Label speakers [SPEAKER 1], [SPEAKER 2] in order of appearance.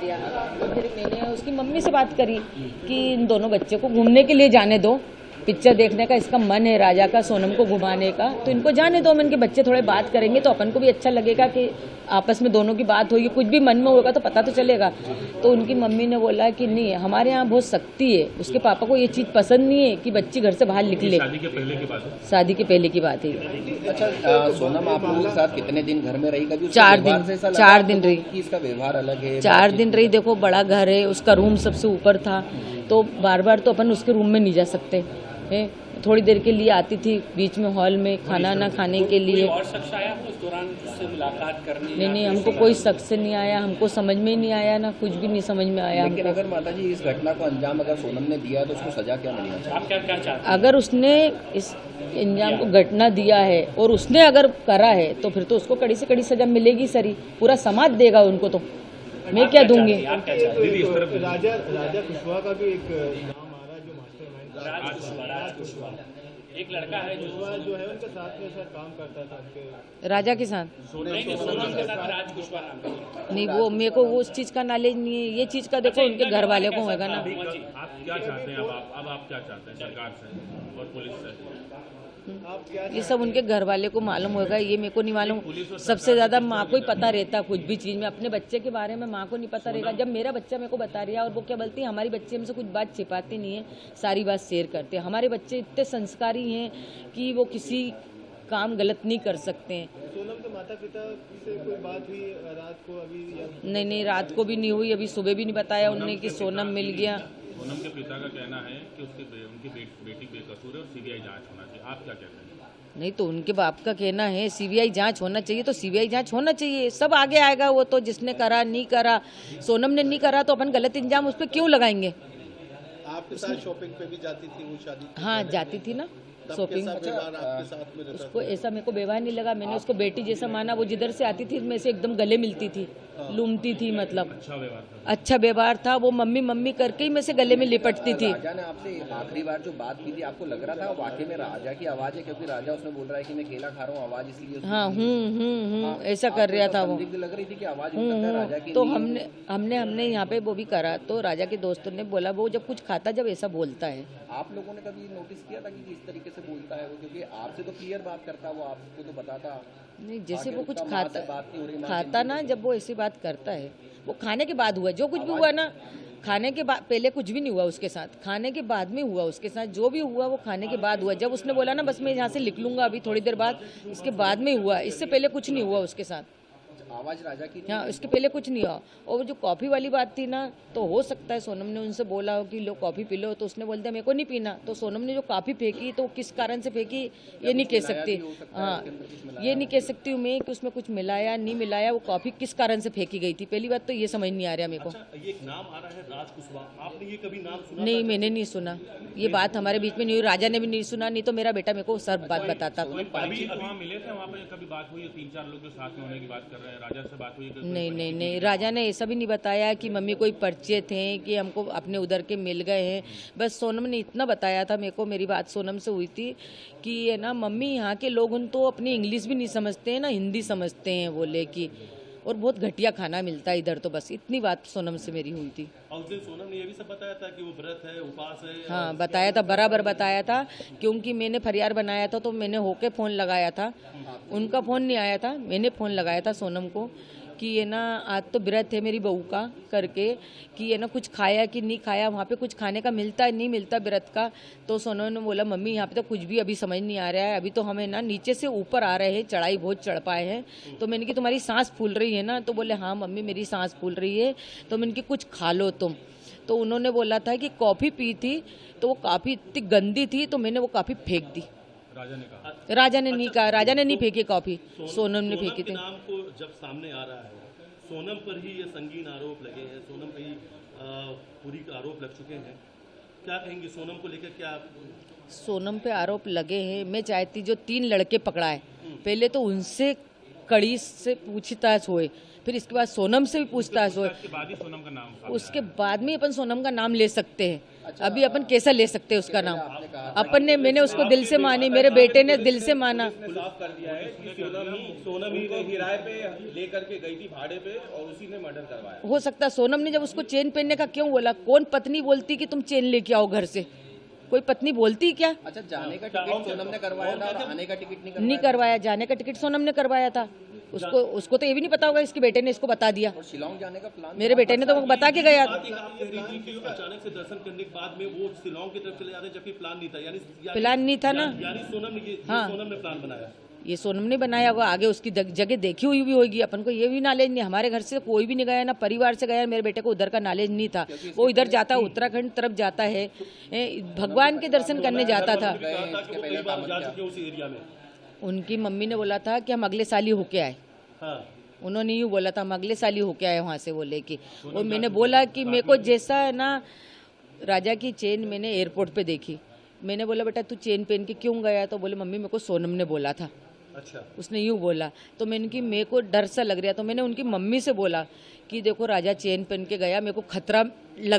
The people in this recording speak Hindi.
[SPEAKER 1] दिया। फिर मैंने उसकी मम्मी से बात करी कि इन दोनों बच्चे को घूमने के लिए जाने दो, पिक्चर देखने का इसका मन है राजा का, सोनम को घुमाने का, तो इनको जाने दो। इनके बच्चे थोड़े बात करेंगे तो अपन को भी अच्छा लगेगा कि आपस में दोनों की बात होगी, कुछ भी मन में होगा तो पता तो चलेगा। तो उनकी मम्मी ने बोला कि नहीं, हमारे यहाँ बहुत सख्ती है, उसके पापा को ये चीज़ पसंद नहीं है कि बच्ची घर से बाहर निकले।
[SPEAKER 2] शादी के पहले की बात है?
[SPEAKER 1] शादी के पहले की बात है।
[SPEAKER 3] अच्छा, सोनम आप लोगों के साथ कितने दिन घर में रही? कभी
[SPEAKER 1] 4 दिन रही।
[SPEAKER 3] इसका व्यवहार अलग है?
[SPEAKER 1] 4 दिन रही। देखो बड़ा घर है, उसका रूम सबसे ऊपर था, तो बार बार तो अपन उसके रूम में नहीं जा सकते है। थोड़ी देर के लिए आती थी बीच में हॉल में खाना ना खाने के लिए।
[SPEAKER 2] और शख्स आया उस दौरान उससे मुलाकात करने?
[SPEAKER 1] नहीं, हमको कोई शख्स नहीं आया, हमको समझ में ही नहीं आया ना, कुछ भी नहीं समझ में आया।
[SPEAKER 3] लेकिन अगर माता जी इस घटना को अंजाम अगर सोनम ने दिया तो उसको सजा क्या मिलनी चाहिए?
[SPEAKER 2] आप क्या चाहते हैं?
[SPEAKER 1] अगर उसने इस अंजाम को घटना दिया है और उसने अगर करा है तो फिर तो उसको कड़ी से कड़ी सजा मिलेगी सर ही। पूरा समाज देगा उनको, तो मैं क्या दूंगी।
[SPEAKER 4] राजा कुशवाहा का भी एक नाम आ रहा है जो मास्टरमाइंड
[SPEAKER 2] राज कुशवाहा एक लड़का है
[SPEAKER 4] जो है उनके साथ में सर काम करता था उनके
[SPEAKER 1] राजा के साथ।
[SPEAKER 2] सोनम के साथ राज कुशवाहा नाम का।
[SPEAKER 1] नहीं, वो मेरे को वो उस चीज़ का नॉलेज नहीं है। ये चीज़ का देखो उनके घर वाले को होगा ना।
[SPEAKER 2] आप क्या चाहते हैं? अब आप क्या चाहते हैं सरकार से और पुलिस से?
[SPEAKER 1] ये सब उनके घर वाले को मालूम होगा, ये मेरे को नहीं मालूम। सबसे ज्यादा माँ को ही पता रहता कुछ भी चीज में। अपने बच्चे के बारे में माँ को नहीं पता रहेगा। जब मेरा बच्चा मेरे को बता रहा है, और वो क्या बोलती है, हमारी बच्चे हमसे कुछ बात छिपाते नहीं है, सारी बात शेयर करते हैं। हमारे बच्चे इतने संस्कारी हैं कि वो किसी काम गलत नहीं कर सकते हैं।
[SPEAKER 4] सोनम के माता पिता से कोई बात हुई रात को अभी?
[SPEAKER 1] नहीं, रात को भी नहीं हुई, अभी सुबह भी नहीं बताया उन्होंने कि सोनम मिल गया।
[SPEAKER 2] सोनम के पिता का कहना है कि उनकी बेटी बेकसूर है और सीबीआई जांच होना चाहिए। आप क्या कहते हैं?
[SPEAKER 1] नहीं, तो उनके बाप का कहना है सीबीआई जांच होना चाहिए, तो सीबीआई जांच होना चाहिए। सब आगे आएगा, वो तो जिसने करा नहीं करा। सोनम ने नहीं करा तो अपन गलत इंजाम उस पर क्यों लगाएंगे?
[SPEAKER 4] आपके साथ शॉपिंग पे भी जाती थी वो शादी?
[SPEAKER 1] हाँ, जाती थी ना शॉपिंग। उसको ऐसा मेरे को व्यवहार नहीं लगा। मैंने उसको बेटी जैसा माना। वो जिधर से आती थी मैं से एकदम गले मिलती थी, लूमती थी, मतलब अच्छा व्यवहार था। वो मम्मी मम्मी करके ही मैं से गले में लिपटती थी।
[SPEAKER 3] राजा ने आपसे आखिरी बार जो बात की थी, आपको लग रहा था वाकई में राजा की आवाज है? क्योंकि राजा उसमें बोल रहा है कि मैं केला खा रहा हूँ, आवाज इसलिए।
[SPEAKER 1] हाँ, ऐसा कर रहा था वो।
[SPEAKER 3] लग रही थी कि आवाज राजा की।
[SPEAKER 1] तो हमने यहाँ पे वो भी करा, तो राजा के दोस्तों ने बोला वो जब कुछ खाता जब ऐसा बोलता है।
[SPEAKER 3] आप लोगों ने कभी नोटिस किया था कि किस तरीके से बोलता है वो? क्योंकि आपसे तो क्लियर बात करता, वो आपको तो बताता
[SPEAKER 1] नहीं। जैसे वो कुछ
[SPEAKER 3] बात नहीं हो रही
[SPEAKER 1] खाता ना, जब वो ऐसी बात करता है, वो खाने के बाद हुआ जो कुछ भी हुआ ना। खाने के बाद, पहले कुछ भी नहीं हुआ उसके साथ, खाने के बाद में हुआ उसके साथ। जो भी हुआ वो खाने के बाद हुआ। जब उसने बोला ना बस मैं यहाँ से लिख लूंगा अभी थोड़ी देर बाद, इसके बाद में हुआ। इससे पहले कुछ नहीं हुआ उसके साथ।
[SPEAKER 3] आवाज राजा की?
[SPEAKER 1] हाँ, इसके पहले कुछ नहीं हुआ। और जो कॉफ़ी वाली बात थी ना, तो हो सकता है सोनम ने उनसे बोला हो कि लो कॉफ़ी पी लो, तो उसने बोल दिया मेरे को नहीं पीना। तो सोनम ने जो कॉफ़ी फेंकी तो किस कारण से फेंकी ये नहीं कह सकती। हाँ, ये नहीं कह सकती हूँ मैं कि उसमें कुछ मिलाया नहीं मिलाया। वो कॉफ़ी किस कारण से फेंकी गई थी, पहली बात तो ये समझ नहीं आ रहा मेरे को।
[SPEAKER 2] ये एक नाम आ रहा है राज कुशवाहा, आपने ये कभी नाम सुना?
[SPEAKER 1] नहीं, मैंने नहीं सुना। ये बात हमारे बीच में नहीं हुई, राजा ने भी नहीं सुना। नहीं तो मेरा बेटा मेरे को सब बात बताता।
[SPEAKER 2] अभी वहाँ मिले थे, वहाँ पे कभी बात हुई? 3-4 लोग जो साथ में होने की बात कर रहे हैं, राजा से बात हुई?
[SPEAKER 1] नहीं, राजा ने ऐसा भी नहीं बताया कि मम्मी कोई परिचय थे कि हमको अपने उधर के मिल गए हैं। बस सोनम ने इतना बताया था मेरे को, मेरी बात सोनम से हुई थी कि है ना मम्मी यहाँ के लोग तो अपनी इंग्लिश भी नहीं समझते हैं ना हिंदी समझते हैं बोले कि, और बहुत घटिया खाना मिलता है इधर। तो बस इतनी बात सोनम से मेरी हुई थी।
[SPEAKER 2] और उस दिन सोनम ने ये भी सब बताया था कि वो व्रत है, उपास है?
[SPEAKER 1] हाँ, बताया था, बराबर बताया था। क्योंकि मैंने फरियाद बनाया था तो मैंने होके फ़ोन लगाया था, उनका फ़ोन नहीं आया था। मैंने फ़ोन लगाया था सोनम को कि ये ना आज तो व्रत है मेरी बहू का करके, कि ये ना कुछ खाया कि नहीं खाया, वहाँ पे कुछ खाने का मिलता है नहीं मिलता व्रत का। तो सोनम ने बोला मम्मी यहाँ पे तो कुछ भी अभी समझ नहीं आ रहा है, अभी तो हमें ना नीचे से ऊपर आ रहे हैं, चढ़ाई बहुत चढ़ पाए हैं। तो मैंने कि तुम्हारी सांस फूल रही है ना? तो बोले हाँ मम्मी मेरी सांस फूल रही है। तो मैंने कि कुछ खा लो तुम। तो उन्होंने बोला था कि कॉफ़ी पी थी तो वो काफ़ी इतनी गंदी थी तो मैंने वो कॉफ़ी फेंक दी।
[SPEAKER 2] राजा ने कहा?
[SPEAKER 1] राजा ने नहीं कहा, राजा ने नहीं फेंकी कॉफ़ी, सोनम ने फेंकी थी।
[SPEAKER 2] नाम को जब सामने आ रहा है, सोनम पर ही ये संगीन आरोप लगे हैं, सोनम पे ही पूरी आरोप लग चुके हैं, क्या कहेंगे सोनम को लेकर? क्या सोनम
[SPEAKER 1] पे आरोप लगे हैं, मैं चाहती जो 3 लड़के पकड़ा है पहले तो उनसे कड़ी से पूछताछ होए, फिर इसके बाद सोनम से भी पूछताछ होए, उसके बाद में अपन सोनम का नाम ले सकते हैं। अभी अपन कैसा ले सकते हैं उसका नाम? अपन ने, मैंने उसको दिल से मानी, मेरे बेटे ने दिल से माना।
[SPEAKER 5] साफ कर दिया है कि सोनम ही ने किराए पे लेकर के गई थी भाड़े पे और उसी ने मर्डर करवाया।
[SPEAKER 1] हो सकता है सोनम ने जब उसको चेन पहनने का क्यों बोला? कौन पत्नी बोलती कि तुम चेन लेके आओ घर से? कोई पत्नी बोलती क्या?
[SPEAKER 3] अच्छा, जाने का टिकट सोनम ने करवाया था और आने का टिकट नहीं करवाया?
[SPEAKER 1] नहीं करवाया, जाने का टिकट सोनम ने करवाया था। उसको तो ये भी नहीं पता होगा, इसके बेटे ने इसको बता दिया।
[SPEAKER 3] और शिलोंग जाने का प्लान?
[SPEAKER 1] मेरे बेटे ने तो वो बता के गया।
[SPEAKER 2] बात एक आप ये कह रही थी कि अचानक से दर्शन करने के बाद में वो शिलोंग की तरफ चले जाते हैं, जबकि प्लान नहीं था। यानी
[SPEAKER 1] प्लान नहीं था ना,
[SPEAKER 2] यानी सोनम ने
[SPEAKER 1] हाँ।
[SPEAKER 2] सोनम ने प्लान बनाया।
[SPEAKER 1] ये सोनम ने बनाया होगा, आगे उसकी जगह देखी हुई भी होगी। अपन को ये भी नॉलेज नहीं, हमारे घर से कोई भी नहीं गया ना, परिवार से गया। मेरे बेटे को उधर का नॉलेज नहीं था, वो इधर जाता है, उत्तराखंड तरफ जाता है, भगवान के दर्शन करने जाता था।
[SPEAKER 2] कई बार जा चुके उस एरिया में।
[SPEAKER 1] उनकी मम्मी ने बोला था कि हम अगले साल ही होके आए।
[SPEAKER 2] हाँ,
[SPEAKER 1] उन्होंने यूँ बोला था हम अगले साल ही होके आए वहाँ से, वो लेके। और मैंने बोला कि मेरे को जैसा है ना, राजा की चेन मैंने एयरपोर्ट पे देखी। मैंने बोला बेटा तू चेन पहन के क्यों गया? तो बोले मम्मी मेरे को सोनम ने बोला था।
[SPEAKER 2] अच्छा,
[SPEAKER 1] उसने यूँ बोला तो मैंने कि मेरे को डर सा लग रहा, तो मैंने उनकी मम्मी से बोला कि देखो राजा चेन पहन के गया, मेरे को खतरा लग